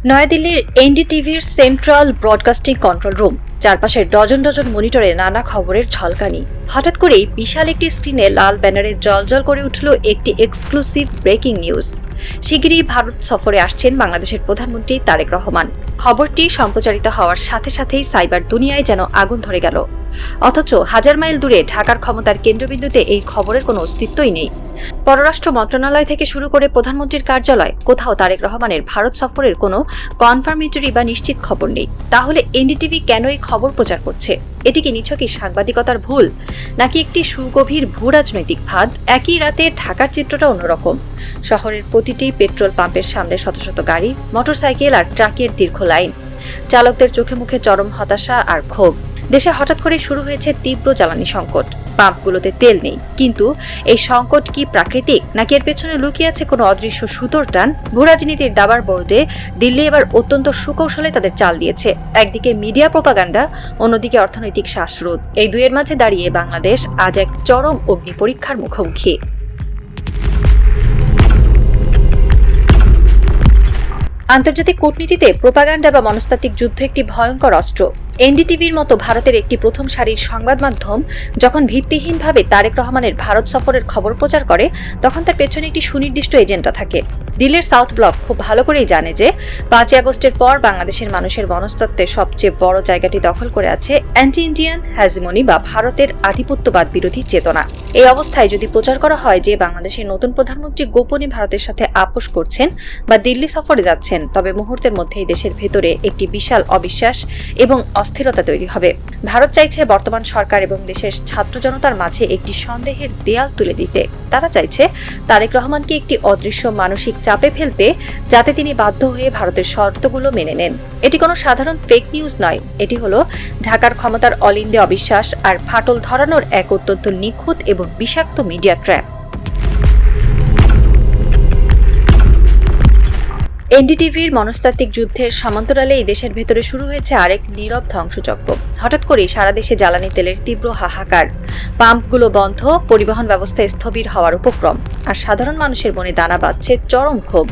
নয়াদিল্লির এনডিটিভির central broadcasting control room, চারপাশের ডজন ডজন মনিটরে নানা খবরের ঝলকানি। হঠাৎ করেই বিশাল একটি স্ক্রিনে লাল ব্যানারে জলজল করে উঠল একটি এক্সক্লুসিভ ব্রেকিং নিউজ। শিগগিরই ভারত সফরে আসছেন বাংলাদেশের প্রধানমন্ত্রী তারেক রহমান। খবরটি সম্প্রচারিত হওয়ার সাথে সাথেই সাইবার দুনিয়ায় যেন আগুন ধরে গেল। অথচ হাজার মাইল দূরে ঢাকার ক্ষমতার কেন্দ্রবিন্দুতে এই খবরের কোনো অস্তিত্বই নেই। পররাষ্ট্র মন্ত্রণালয় থেকে শুরু করে প্রধানমন্ত্রীর কার্যালয়, কোথাও তারেক রহমানের ভারত সফরের কোনো কনফার্মেটরি বা নিশ্চিত খবর নেই। তাহলে এনডিটিভি কেন এই খবর প্রচার করছে? এটি কি নিছকই সাংবাদিকতার ভুল, নাকি একটি সুগভীর ভূ রাজনৈতিক ফাঁদ? একই রাতে ঢাকার চিত্রটা অন্যরকম। শহরের প্রতিটি পেট্রোল পাম্পের সামনে শত শত গাড়ি, মোটরসাইকেল আর ট্রাকের দীর্ঘ লাইন। চালকদের চোখে মুখে চরম হতাশা আর ক্ষোভ। দেশে হঠাৎ করে শুরু হয়েছে তীব্র জ্বালানি সংকট। পাম্পগুলোতে তেল নেই। কিন্তু এই সংকট কি প্রাকৃতিক, নাকি এর পেছনে লুকিয়ে আছে কোনো অদৃশ্য সুতোর টান? ভূরাজনীতির দাবার বোর্ডে দিল্লি এবার অত্যন্ত সুকৌশলে তাদের চাল দিয়েছে। একদিকে মিডিয়া প্রোপাগান্ডা, অন্যদিকে অর্থনৈতিক শ্বাসরোধ। এই দুইয়ের মাঝে দাঁড়িয়ে বাংলাদেশ আজ এক চরম অগ্নি পরীক্ষার মুখোমুখি। আন্তর্জাতিক কূটনীতিতে প্রোপাগান্ডা বা মনস্তাত্ত্বিক যুদ্ধ একটি ভয়ঙ্কর অস্ত্র। এনডিটিভির মতো ভারতের একটি প্রথম সারির সংবাদ মাধ্যম যখন ভিত্তিহীনভাবে তারেক রহমানের ভারত সফরের খবর প্রচার করে, তখন তার পেছনে একটি সুনির্দিষ্ট এজেন্ডা থাকে। দিল্লির সাউথ ব্লক খুব ভালো করেই জানে যে 5 আগস্টের পর বাংলাদেশের মানুষের মনস্তত্ত্বে সবচেয়ে বড় জায়গাটি দখল করে আছে অ্যান্টি ইন্ডিয়ান হ্যাজিমনি বা ভারতের আধিপত্যবাদ বিরোধী চেতনা। এই অবস্থায় যদি প্রচার করা হয় যে বাংলাদেশের নতুন প্রধানমন্ত্রী গোপনে ভারতের সাথে আপোষ করছেন বা দিল্লি সফরে যাচ্ছেন, তবে মুহূর্তের মধ্যেই দেশের ভেতরে একটি বিশাল অবিশ্বাস এবং অস্থিরতা তৈরি হবে। ভারত চাইছে বর্তমান সরকার এবং দেশের ছাত্র জনতার মাঝে একটি সন্দেহের দেয়াল তুলে দিতে। তারা চাইছে তারেক রহমানকে একটি অদৃশ্য মানসিক চাপে ফেলতে, যাতে তিনি বাধ্য হয়ে ভারতের শর্তগুলো মেনে নেন। এটি কোনো সাধারণ ফেক নিউজ নয়, এটি হলো ঢাকার ক্ষমতার অলিন্দে অবিশ্বাস আর ফাটল ধরানোর এক অত্যন্ত নিখুঁত এবং বিষাক্ত মিডিয়া ট্র্যাপ। এনডিটিভির মনস্তাত্ত্বিক যুদ্ধের সমান্তরালে এই দেশের ভেতরে শুরু হয়েছে আরেক নীরব ধ্বংসযজ্ঞ। হঠাৎ করেই সারা দেশে জ্বালানি তেলের তীব্র হাহাকার, পাম্পগুলো বন্ধ, পরিবহন ব্যবস্থা স্থবির হওয়ার উপক্রম, আর সাধারণ মানুষের মনে দানা বাঁধছে চরম ক্ষোভ।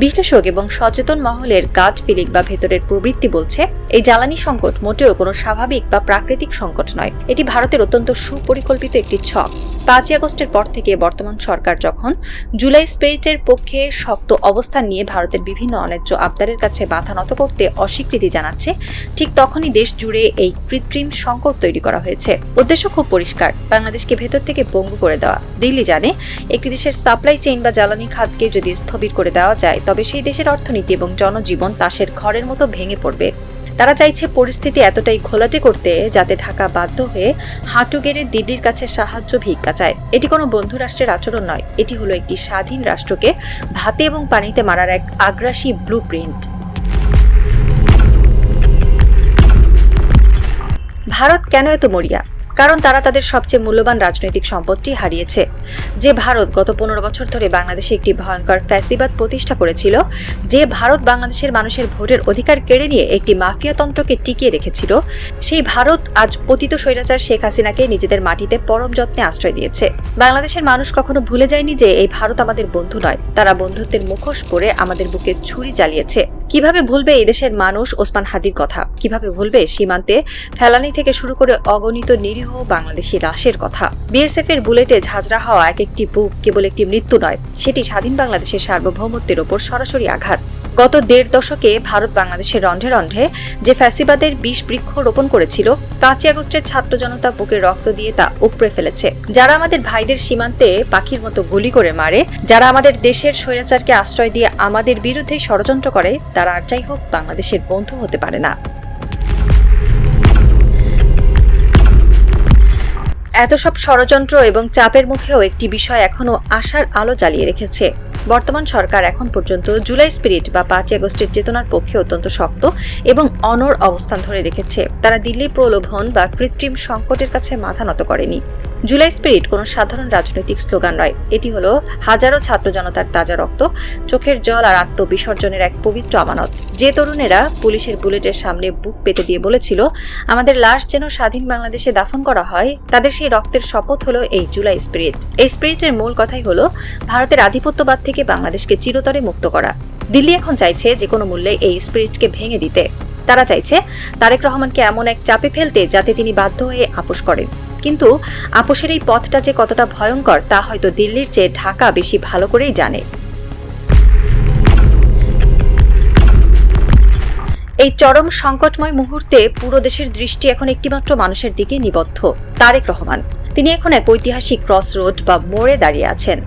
বিশ্লেষক এবং সচেতন মহলের গাট ফিলিং বা ভেতরের প্রবৃত্তি বলছে, এই জ্বালানি সংকট মোটেও কোনো স্বাভাবিক বা প্রাকৃতিক সংকট নয়। এটি ভারতের অত্যন্ত সুপরিকল্পিত একটি ছক। 5 আগস্টের পর থেকে বর্তমান সরকার যখন জুলাই স্পিরিটের পক্ষে শক্ত অবস্থান নিয়ে ভারতের বিভিন্ন অন্যায্য আবদারের কাছে মাথা নত করতে অস্বীকৃতি জানাচ্ছে, ঠিক তখনই দেশ জুড়ে এই কৃত্রিম সংকট তৈরি করা হয়েছে। উদ্দেশ্য খুব পরিষ্কার, বাংলাদেশকে ভেতর থেকে পঙ্গু করে দেওয়া। দিল্লি জানে, একটি দেশের সাপ্লাই চেইন বা জ্বালানি খাতকে যদি স্থবির করে দেওয়া যায়, তবে সেই দেশের অর্থনীতি এবং জনজীবন তাসের ঘরের মতো ভেঙে পড়বে। তারা চাইছে পরিস্থিতি এতটাই ঘোলাটে করতে, যাতে ঢাকা বাধ্য হয়ে হাঁটু গেড়ে দিল্লির কাছে সাহায্য ভিক্ষা চায়। এটি কোনো বন্ধু রাষ্ট্রের আচরণ নয়, এটি হলো একটি স্বাধীন রাষ্ট্রকে ভাতে এবং পানিতে মারার এক আগ্রাসী ব্লুপ্রিন্ট। ভারত কেন এত মরিয়া? কারণ তারা তাদের সবচেয়ে মূল্যবান রাজনৈতিক সম্পদটি হারিয়েছে। যে ভারত গত 15 বছর ধরে বাংলাদেশে একটি ভয়ঙ্কর ফ্যাসিবাদ প্রতিষ্ঠা করেছিল, যে ভারত বাংলাদেশের মানুষের ভোটের অধিকার কেড়ে নিয়ে একটি মাফিয়াতন্ত্রকে টিকিয়ে রেখেছিল, সেই ভারত আজ পতিত স্বৈরাচার শেখ হাসিনাকে নিজেদের মাটিতে পরম যত্নে আশ্রয় দিয়েছে। বাংলাদেশের মানুষ কখনো ভুলে যায়নি যে এই ভারত আমাদের বন্ধু নয়। তারা বন্ধুত্বের মুখোশ পরে আমাদের বুকে ছুরি চালিয়েছে। কিভাবে ভুলবে এই দেশের মানুষ ওসমান হাদির কথা? কিভাবে ভুলবে সীমান্তে ফেলানি থেকে শুরু করে অগণিত নিরীহ বাংলাদেশি লাশের কথা? বিএসএফ এর বুলেটে ঝাঁঝরা হওয়া এক একটি বুক কেবল একটি মৃত্যু নয়, সেটি স্বাধীন বাংলাদেশের সার্বভৌমত্বের ওপর সরাসরি আঘাত। গত 1.5 দশকে ভারত বাংলাদেশের রন্ধ্রে রন্ধ্রে যে ফ্যাসিবাদের বিষ বৃক্ষ রোপণ করেছিল, 5 আগস্টের ছাত্র জনতা বুকের রক্ত দিয়ে তা উপড়ে ফেলেছে। যারা আমাদের ভাইদের সীমান্তে পাখির মতো গুলি করে মারে, যারা আমাদের দেশের স্বৈরাচারকে আশ্রয় দিয়ে আমাদের বিরুদ্ধে ষড়যন্ত্র করে, তারা আর যাই হোক বাংলাদেশের বন্ধু হতে পারে না। এত সব ষড়যন্ত্র এবং চাপের মুখেও একটি বিষয় এখনো আশার আলো জ্বালিয়ে রেখেছে। বর্তমান সরকার এখন পর্যন্ত জুলাই স্পিরিট বা 5 আগস্টের চেতনার পক্ষে অত্যন্ত শক্ত এবং অনড় অবস্থান ধরে রেখেছে। তারা দিল্লির প্রলোভন বা কৃত্রিম সংকটের কাছে মাথা নত করেনি। জুলাই স্পিরিট কোনো সাধারণ রাজনৈতিক স্লোগান নয়, এটি হলো হাজারো ছাত্র জনতার তাজা রক্ত, চোখের জল আর আত্মবিসর্জনের এক পবিত্র আমানত। যে তরুণেরা পুলিশের বুলেটের সামনে বুক পেতে দিয়ে বলেছিল, আমাদের লাশ যেন স্বাধীন বাংলাদেশে দাফন করা হয়, তাদের সেই রক্তের শপথ হলো এই জুলাই স্পিরিট। এই স্পিরিটের মূল কথাই হলো ভারতের আধিপত্যবাদ থেকে বাংলাদেশকে চিরতরে মুক্ত করা। দিল্লি এখন চাইছে যে কোনো মূল্যে এই স্পিরিটকে ভেঙে দিতে। তারা চাইছে তারেক রহমানকে এমন এক চাপে ফেলতে যাতে তিনি বাধ্য হয়ে আপোষ করেন। কিন্তু আপোষের এই পথটা যে কতটা ভয়ঙ্কর তা হয়তো দিল্লির চেয়ে ঢাকা বেশি ভালো করেই জানে। এই চরম সংকটময় মুহূর্তে পুরো দেশের দৃষ্টি এখন একটিমাত্র মানুষের দিকে নিবদ্ধ, তারেক রহমান। তিনি এখন এক ঐতিহাসিক ক্রসরোড বা মোড়ে দাঁড়িয়ে আছেন।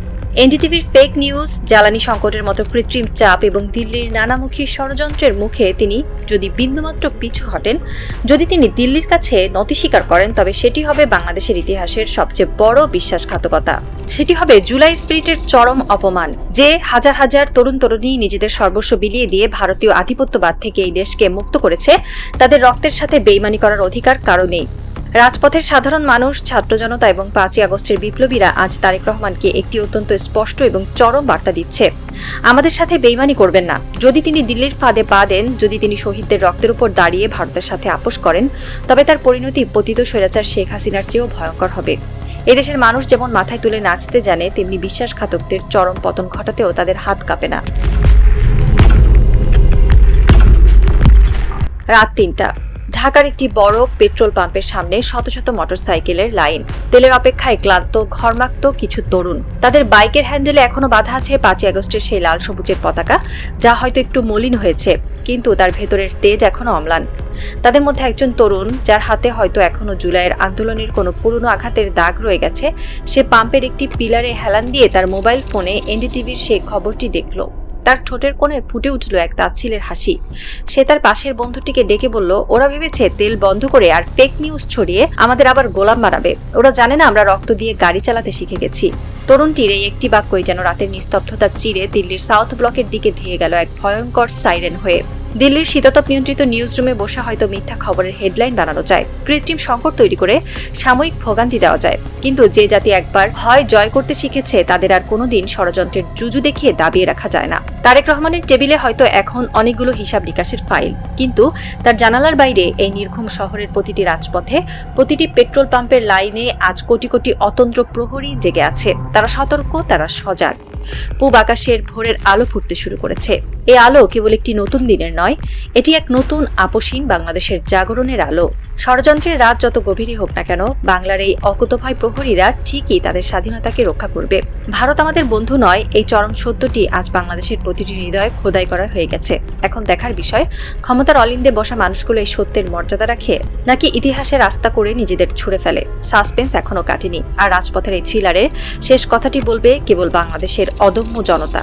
এনডিটিভির ফেক নিউজ, জ্বালানি সংকটের মতো কৃত্রিম চাপ এবং দিল্লির নানামুখী ষড়যন্ত্রের মুখে তিনি যদি বিন্দুমাত্র পিছু হটেন, যদি তিনি দিল্লির কাছে নতি স্বীকার করেন, তবে সেটি হবে বাংলাদেশের ইতিহাসের সবচেয়ে বড় বিশ্বাসঘাতকতা। সেটি হবে জুলাই স্পিরিটের চরম অপমান, যে হাজার হাজার তরুণ তরুণী নিজেদের সর্বস্ব বিলিয়ে দিয়ে ভারতীয় আধিপত্যবাদ থেকে এই দেশকে মুক্ত করেছে। তাদের রক্তের সাথে বেইমানি করার অধিকার কারণেই রাজপথের সাধারণ মানুষ, ছাত্র জনতা এবং 5ই আগস্টের বিপ্লবীরা আজ তারেক রহমানকে একটি অত্যন্ত স্পষ্ট এবং চরম বার্তা দিচ্ছে। আমাদের সাথে বেইমানি করবেন না। যদি তিনি দিল্লির ফাঁদে পা দেন, যদি তিনি শহীদদের রক্তের উপর দাঁড়িয়ে ভারতের সাথে আপোষ করেন, তবে তার পরিণতি পতিত স্বৈরাচার শেখ হাসিনার চেয়েও ভয়ঙ্কর হবে। এদেশের মানুষ যেমন মাথায় তুলে নাচতে জানে, তেমনি বিশ্বাসঘাতকদের চরম পতন ঘটাতেও তাদের হাত কাঁপে না। রাত 3টা। ঢাকার একটি বড় পেট্রোল পাম্পের সামনে শত শত মোটরসাইকেলের লাইন। তেলের অপেক্ষায় ক্লান্ত ঘর্মাক্ত কিছু তরুণ। তাদের বাইকের হ্যান্ডেলে এখনো বাঁধা আছে 5ই আগস্টের সেই লাল সবুজের পতাকা, যা হয়তো একটু মলিন হয়েছে, কিন্তু তার ভেতরের তেজ এখনো অম্লান। তাদের মধ্যে একজন তরুণ, যার হাতে হয়তো এখনো জুলাইয়ের আন্দোলনের কোনো পুরনো আঘাতের দাগ রয়ে গেছে, সে পাম্পের একটি পিলারে হেলান দিয়ে তার মোবাইল ফোনে এনডিটিভির সেই খবরটি দেখল। তার ঠোঁটের কোণে ফুটে উঠল এক তাচ্ছিলের হাসি। সে তার পাশের বন্ধুটিকে ডেকে বলল, ওরা ভেবেছে তেল বন্ধ করে আর ফেক নিউজ ছড়িয়ে আমাদের আবার গোলাম বানাবে। ওরা জানে না আমরা রক্ত দিয়ে গাড়ি চালাতে শিখে গেছি। তরুণটির এই একটি বাক্যই যেন রাতের নিস্তব্ধতা চিরে দিল্লির সাউথ ব্লকের দিকে ধেয়ে গেল এক ভয়ঙ্কর সাইরেন হয়ে। দিল্লির শীতাতপ নিয়ন্ত্রিত নিউজ রুমে বসে হয়তো মিথ্যা খবরের হেডলাইন বানানো যায়, কৃত্রিম সংকট তৈরি করে সাময়িক ভোগান্তি দেওয়া যায়, কিন্তু যে জাতি একবার ভয় জয় করতে শিখেছে তাদের আর কোনোদিন ষড়যন্ত্রের জুজু দেখিয়ে দাবিয়ে রাখা যায় না। তারেক রহমানের টেবিলে হয়তো এখন অনেকগুলো হিসাব নিকাশের ফাইল, কিন্তু তার জানালার বাইরে এই নির্ঘুম শহরের প্রতিটি রাজপথে, প্রতিটি পেট্রোল পাম্পের লাইনে আজ কোটি কোটি অতন্দ্র প্রহরী জেগে আছে। তারা সতর্ক, তারা সজাগ। পূব আকাশের ভোরের আলো ফুটতে শুরু করেছে। এই আলো কেবল একটি নতুন দিনের নয়, এটি এক নতুন আপোষহীন বাংলাদেশের জাগরণের আলো। ষড়যন্ত্রের রাত যত গভীরই হোক না কেন, বাংলার এই অকুতোভয় প্রহরীরা ঠিকই তাদের স্বাধীনতাকে রক্ষা করবে। ভারত আমাদের বন্ধু নয়, এই চরম সত্যটি আজ বাংলাদেশের প্রতিটি হৃদয়ে খোদাই করা হয়ে গেছে। এখন দেখার বিষয়, ক্ষমতার অলিন্দে বসা মানুষগুলো এই সত্যের মর্যাদা রাখে, নাকি ইতিহাসের আস্থা করে নিজেদের ছুঁড়ে ফেলে। সাসপেন্স এখনো কাটেনি, আর রাজপথের এই থ্রিলারের শেষ কথাটি বলবে কেবল বাংলাদেশের অদম্য জনতা।